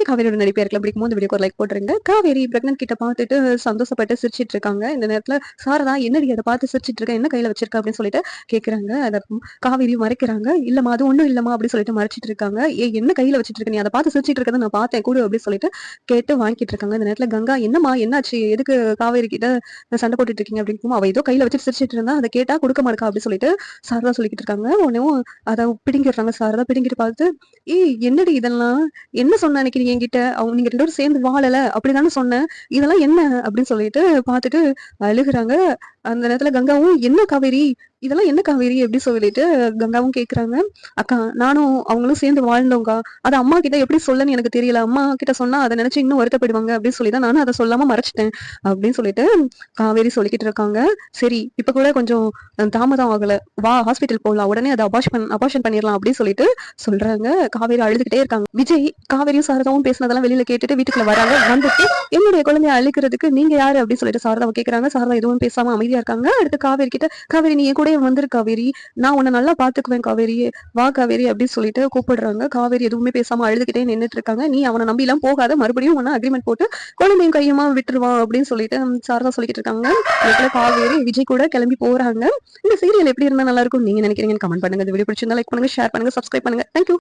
காவேரியோட நடிப்பு இருக்கலாம் பிடிக்கும்போது வீடியோக்கு ஒரு லைக் போட்டுருங்க. காவேரி பிரெக்னன்ட் கிட்ட பார்த்துட்டு சந்தோஷப்பட்டு சிரிச்சிட்டு இருக்காங்க. இந்த நேரத்துல சாரதா என்னடி அதை பார்த்து சிரிச்சிட்டு இருக்க, என்ன கையில வச்சிருக்க அப்படின்னு சொல்லிட்டு கேக்குறாங்க. அதை காவேரி மறைக்கிறாங்க. இல்லம்மா அது ஒண்ணும் இல்லம்மா அப்படின்னு சொல்லிட்டு மறைச்சிட்டு இருக்காங்க. என்ன கையில வச்சிட்டு இருக்க, நீ அதை பார்த்து சிரிச்சிட்டு இருக்கதை நான் பார்த்தேன் கூடு அப்படின்னு சொல்லிட்டு கேட்டு வாங்கிட்டு இருக்காங்க. இந்த நேரத்துல கங்கா என்னம்மா என்னாச்சு, எதுக்கு காவேரி கிட்ட சண்டை போட்டுட்டு இருக்கீங்க அப்படின்னு அவ ஏதோ கையில வச்சு சிரிச்சிட்டு இருந்தா அதை கேட்டா கொடுக்க மாட்டா அப்படின்னு சொல்லிட்டு சாரதா சொல்லிக்கிட்டு இருக்காங்க. உடனே அதை பிடிங்கிடுறாங்க. சாரதா பிடிங்கிட்டு பார்த்து என்னடி இதெல்லாம், என்ன சொன்ன அன்னைக்கு நீ என்கிட்ட, அவங்க நீங்க 2 பேரும் சேர்ந்து வாழல அப்படிதானே சொன்னேன், இதெல்லாம் என்ன அப்படின்னு சொல்லிட்டு பார்த்துட்டு அழுகுறாங்க. அந்த நேரத்துல கங்காவும் என்ன காவேரி, இதெல்லாம் என்ன காவேரி எப்படி சொல்லிட்டு கங்காவும் கேக்குறாங்க. அக்கா நானும் அவங்களும் சேர்ந்து வாழ்ந்தோங்க்கா, அது அம்மா கிட்ட எப்படி சொல்லன்னு எனக்கு தெரியல, அம்மா கிட்ட சொன்னா அதை நினைச்சு இன்னும் வருத்தப்படுவாங்க அப்படின்னு சொல்லிதான் நானும் அதை சொல்லாம மறைச்சிட்டேன் அப்படின்னு சொல்லிட்டு காவேரி சொல்லிக்கிட்டு இருக்காங்க. சரி இப்ப கூட கொஞ்சம் தாமதம் ஆகல, வா ஹாஸ்பிட்டல் போகலாம், உடனே அதை அபார்ஷன் பண்ணிடலாம் அப்படின்னு சொல்லிட்டு சொல்றாங்க. காவேரி அழுதுகிட்டே இருக்காங்க. விஜய் காவேரியும் சாரதாவும் பேசினதெல்லாம் வெளியில கேட்டுட்டு வீட்டுக்குள்ள வராங்க. வந்துட்டு என்னுடைய குழந்தைய அழிக்கிறதுக்கு நீங்க யாரு அப்படின்னு சொல்லிட்டு சாரதாவை கேக்குறாங்க. சாரதா எதுவும் பேசாம அமைதியா இருக்காங்க. அடுத்து காவேரி கிட்ட, காவேரி நீ கூட வந்துரு காவேரி, நான் உன்னை நல்லா பாத்துக்குவேன் காவேரி, வா காவேரி அப்படின்னு சொல்லிட்டு கூப்பிடுறாங்க. காவேரி எதுவுமே பேசாம அழுதுகிட்டே நின்றுட்டு இருக்காங்க. நீ அவனை நம்பி எல்லாம் போகாத, மறுபடியும் உன்ன அக்ரிமெண்ட் போட்டு குழந்தையும் கையுமா விட்டுருவான் அப்படின்னு சொல்லிட்டு சாரதா சொல்லிட்டு இருக்காங்க. இதுல காவேரி விஜய் கூட கிளம்பி போறாங்க. இந்த சீரியல் எப்படி இருந்தா நல்லா இருக்கும் நீங்க நினைக்கிறீங்கன்னு கமெண்ட் பண்ணுங்க. இந்த வீடியோ பிடிச்சிருந்தா லைக் பண்ணுங்க, ஷேர் பண்ணுங்க, சப்ஸ்கிரைப் பண்ணுங்க. தேங்க்யூ.